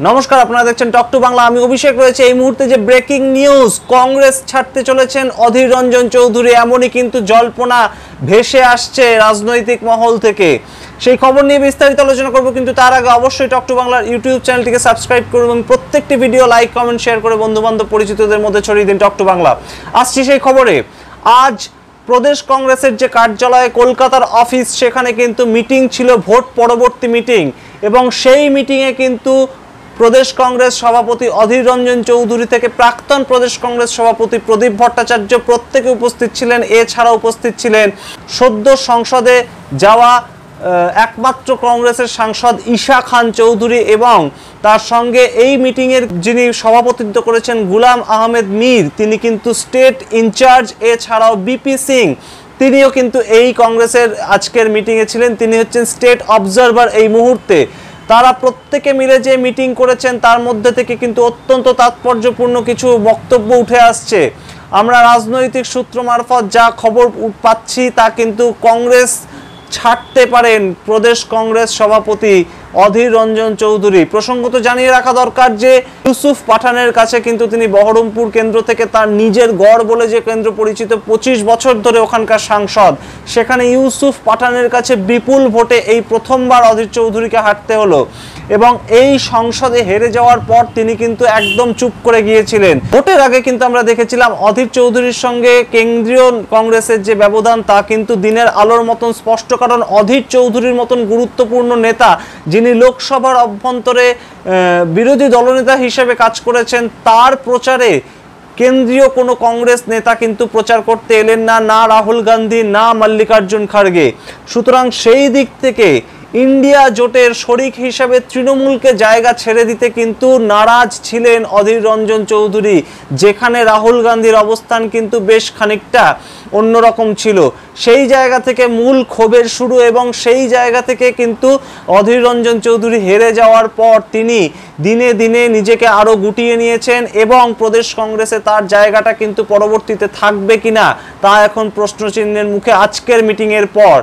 নমস্কার, আপনারা দেখছেন টক টু বাংলা। আমি অভিষেক রয়েছে। এই মুহূর্তে যে ব্রেকিং নিউজ, কংগ্রেস ছাড়তে চলেছেন অধীর রঞ্জন চৌধুরী, এমনই কিন্তু জল্পনা ভেসে আসছে রাজনৈতিক মহল থেকে। সেই খবর নিয়ে বিস্তারিত আলোচনা করব, কিন্তু তার আগে অবশ্যই টক টু বাংলার ইউটিউব চ্যানেলটিকে সাবস্ক্রাইব করুন এবং প্রত্যেকটি ভিডিও লাইক, কমেন্ট, শেয়ার করে বন্ধু বান্ধব পরিচিতদের মধ্যে ছড়িয়ে দিন। টক টু বাংলা আসছি সেই খবরে। আজ প্রদেশ কংগ্রেসের যে কার্যালয়ে, কলকাতার অফিস, সেখানে কিন্তু মিটিং ছিল, ভোট পরবর্তী মিটিং, এবং সেই মিটিংয়ে কিন্তু প্রদেশ কংগ্রেস সভাপতি অধীর রঞ্জন চৌধুরী থেকে প্রাক্তন প্রদেশ কংগ্রেস সভাপতি প্রদীপ ভট্টাচার্য প্রত্যেকে উপস্থিত ছিলেন। এছাড়া উপস্থিত ছিলেন সদ্য সংসদে যাওয়া একমাত্র কংগ্রেসের সাংসদ ঈশা খান চৌধুরী, এবং তার সঙ্গে এই মিটিংয়ের যিনি সভাপতিত্ব করেছেন গুলাম আহমেদ মীর, তিনি কিন্তু স্টেট ইনচার্জ। এছাড়াও বিপি সিং, তিনিও কিন্তু এই কংগ্রেসের আজকের মিটিংয়ে ছিলেন, তিনি হচ্ছেন স্টেট অবজারভার এই মুহূর্তে। তারা প্রত্যেকে মিলে যে মিটিং করেছেন তার মধ্যে থেকে কিন্তু অত্যন্ত তাৎপর্যপূর্ণ কিছু বক্তব্য উঠে আসছে। আমরা রাজনৈতিক সূত্র মারফত যা খবর পাচ্ছি তা কিন্তু কংগ্রেস ছাড়তে পারেন প্রদেশ কংগ্রেস সভাপতি অধীর রঞ্জন চৌধুরী। প্রসঙ্গত জানিয়ে রাখা দরকার যে ইউসুফ পাঠানের কাছে কিন্তু তিনি বহরমপুর কেন্দ্র থেকে তার নিজের গড় বলে যে কেন্দ্র পরিচিত, 25 বছর ধরে ওখানকার সাংসদ, সেখানে ইউসুফ পাঠানের কাছে বিপুল ভোটে এই প্রথমবার অধীর চৌধুরীকে হারতে হলো, এবং এই সংসদে হেরে যাওয়ার পর তিনি কিন্তু একদম চুপ করে গিয়েছিলেন। ভোটের আগে কিন্তু আমরা দেখেছিলাম অধীর চৌধুরীর সঙ্গে কেন্দ্রীয় কংগ্রেসের যে ব্যবধান তা কিন্তু দিনের আলোর মতন স্পষ্ট, কারণ অধীর চৌধুরীর মতন গুরুত্বপূর্ণ নেতা, যিনি লোকসভার অভ্যন্তরে বিরোধী দলনেতা হিসেবে কাজ করেছেন, তার প্রচারে কেন্দ্রীয় কোনো কংগ্রেস নেতা কিন্তু প্রচার করতে এলেন না, না রাহুল গান্ধী, না মল্লিকার্জুন খাড়গে। সুতরাং সেই দিক থেকে ইন্ডিয়া জোটের শরিক হিসাবে তৃণমূলকে জায়গা ছেড়ে দিতে কিন্তু নারাজ ছিলেন অধীর রঞ্জন চৌধুরী, যেখানে রাহুল গান্ধীর অবস্থান কিন্তু বেশ খানিকটা অন্যরকম ছিল। সেই জায়গা থেকে মূল ক্ষোভের শুরু, এবং সেই জায়গা থেকে কিন্তু অধীর রঞ্জন চৌধুরী হেরে যাওয়ার পর তিনি দিনে দিনে নিজেকে আরও গুটিয়ে নিয়েছেন, এবং প্রদেশ কংগ্রেসে তার জায়গাটা কিন্তু পরবর্তীতে থাকবে কিনা তা এখন প্রশ্নচিহ্নের মুখে আজকের মিটিংয়ের পর।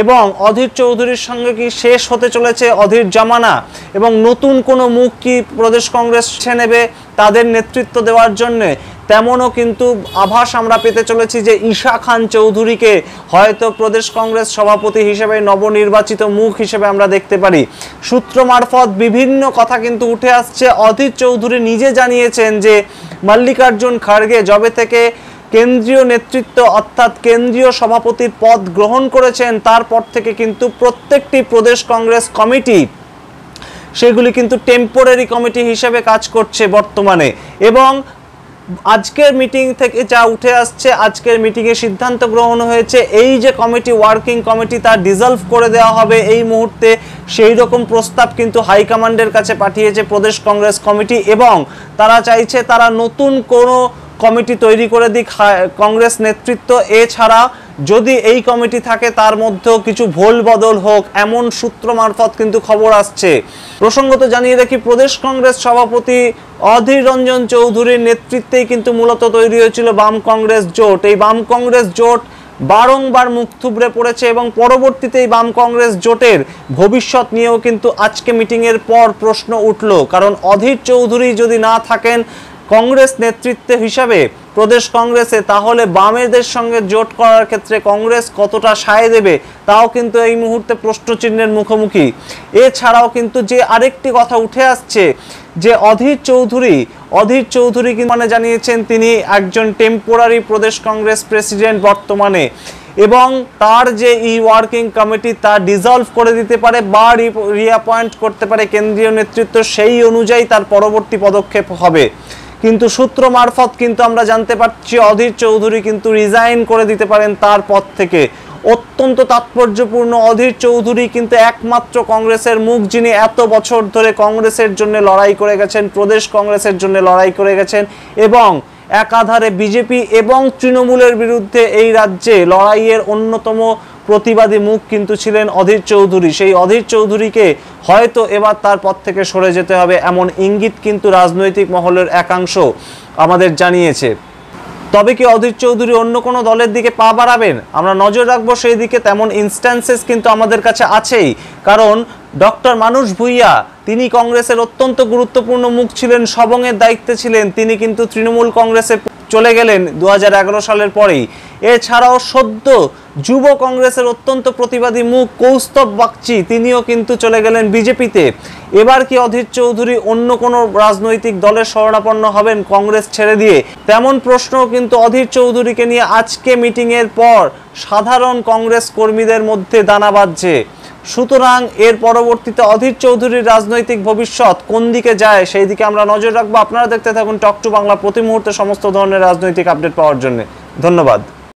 এবং অধীর চৌধুরীর সঙ্গে কি শেষ হতে চলেছে অধীর জামানা, এবং নতুন কোনো মুখ কি প্রদেশ কংগ্রেস নেবে তাদের নেতৃত্ব দেওয়ার জন্য, তেমনও কিন্তু আভাস আমরা পেতে চলেছি যে ঈশা খান চৌধুরীকে হয়তো প্রদেশ কংগ্রেস সভাপতি হিসেবে নবনির্বাচিত মুখ হিসেবে আমরা দেখতে পারি। সূত্র মারফত বিভিন্ন কথা কিন্তু উঠে আসছে। অধীর চৌধুরী নিজে জানিয়েছেন যে মল্লিকার্জুন খাড়গে যবে থেকে কেন্দ্রীয় নেতৃত্ব অর্থাৎ কেন্দ্রীয় সভাপতির পদ গ্রহণ করেছেন, তারপর থেকে কিন্তু প্রত্যেকটি প্রদেশ কংগ্রেস কমিটি সেগুলি কিন্তু টেম্পোরারি কমিটি হিসেবে কাজ করছে বর্তমানে। এবং আজকের মিটিং থেকে যা উঠে আসছে, আজকের মিটিংয়ে সিদ্ধান্ত গ্রহণ হয়েছে এই যে কমিটি, ওয়ার্কিং কমিটি, তা ডিসলভ করে দেওয়া হবে এই মুহূর্তে। সেই রকম প্রস্তাব কিন্তু হাইকমান্ডের কাছে পাঠিয়েছে প্রদেশ কংগ্রেস কমিটি, এবং তারা চাইছে তারা নতুন কোনো কমিটি তৈরি করে দিক কংগ্রেস নেতৃত্ব। এছাড়া যদি এই কমিটি থাকে তার মধ্যেও কিছু ভোল বদল হোক, এমন সূত্র মারফত কিন্তু খবর আসছে। প্রসঙ্গত জানিয়ে রাখি, প্রদেশ কংগ্রেস সভাপতি অধীর রঞ্জন চৌধুরীর নেতৃত্বেই কিন্তু মূলত তৈরি হয়েছিল বাম কংগ্রেস জোট। এই বাম কংগ্রেস জোট বারংবার মুখ থুবড়ে পড়েছে, এবং পরবর্তীতে এই বাম কংগ্রেস জোটের ভবিষ্যৎ নিয়েও কিন্তু আজকে মিটিংয়ের পর প্রশ্ন উঠল। কারণ অধীর চৌধুরী যদি না থাকেন কংগ্রেস নেতৃত্বে হিসাবে প্রদেশ কংগ্রেসে, তাহলে বামেদের সঙ্গে জোট করার ক্ষেত্রে কংগ্রেস কতটা সায় দেবে তাও কিন্তু এই মুহূর্তে প্রশ্নচিহ্নের মুখোমুখি। এছাড়াও কিন্তু যে আরেকটি কথা উঠে আসছে যে অধীর চৌধুরী মানে জানিয়েছেন তিনি একজন টেম্পোরারি প্রদেশ কংগ্রেস প্রেসিডেন্ট বর্তমানে, এবং তার যে এই ওয়ার্কিং কমিটি তা ডিসলভ করে দিতে পারে বা রিঅ্যাপয়েন্ট করতে পারে কেন্দ্রীয় নেতৃত্ব, সেই অনুযায়ী তার পরবর্তী পদক্ষেপ হবে। কিন্তু সূত্র মারফত কিন্তু আমরা জানতে পারছি অধীর চৌধুরী কিন্তু রিজাইন করে দিতে পারেন তার পদ থেকে। অত্যন্ত তাৎপর্যপূর্ণ, অধীর চৌধুরী কিন্তু একমাত্র কংগ্রেসের মুখ, যিনি এত বছর ধরে কংগ্রেসের জন্য লড়াই করে গেছেন, প্রদেশ কংগ্রেসের জন্য লড়াই করে গেছেন, এবং একাধারে বিজেপি এবং তৃণমূলের বিরুদ্ধে এই রাজ্যে লড়াইয়ের অন্যতম প্রতিবাদী মুখ কিন্তু ছিলেন অধীর চৌধুরী। সেই অধীর চৌধুরীকে হয়তো এবার তার পদ থেকে সরে যেতে হবে, এমন ইঙ্গিত কিন্তু রাজনৈতিক মহলের একাংশ আমাদের জানিয়েছে। তবে কি অধীর চৌধুরী অন্য কোনো দলের দিকে পা বাড়াবেন? আমরা নজর রাখবো সেই দিকে। তেমন ইনস্ট্যান্সেস কিন্তু আমাদের কাছে আছেই, কারণ ডক্টর মানুষ ভূঁইয়া, তিনি কংগ্রেসের অত্যন্ত গুরুত্বপূর্ণ মুখ ছিলেন, সবংয়ের দায়িত্বে ছিলেন, তিনি কিন্তু তৃণমূল কংগ্রেসে চলে গেলেন 2011 সালের পরেই। এছাড়াও সদ্য যুব কংগ্রেসের অত্যন্ত প্রতিবাদী মুখ কৌস্তব বাগচি, তিনিও কিন্তু চলে গেলেন বিজেপিতে। এবার কি অধীর চৌধুরী অন্য কোনো রাজনৈতিক দলের শরণাপন্ন হবেন কংগ্রেস ছেড়ে দিয়ে? তেমন প্রশ্নও কিন্তু অধীর চৌধুরীকে নিয়ে আজকে মিটিংয়ের পর সাধারণ কংগ্রেস কর্মীদের মধ্যে দানা বাঁধছে। সুতরাং এর পরবর্তীতে অধীর চৌধুরীর রাজনৈতিক ভবিষ্যৎ কোন দিকে যায় সেই দিকে আমরা নজর রাখবো। আপনারা দেখতে থাকুন টক টু বাংলা, প্রতি মুহূর্তে সমস্ত ধরনের রাজনৈতিক আপডেট পাওয়ার জন্য। ধন্যবাদ।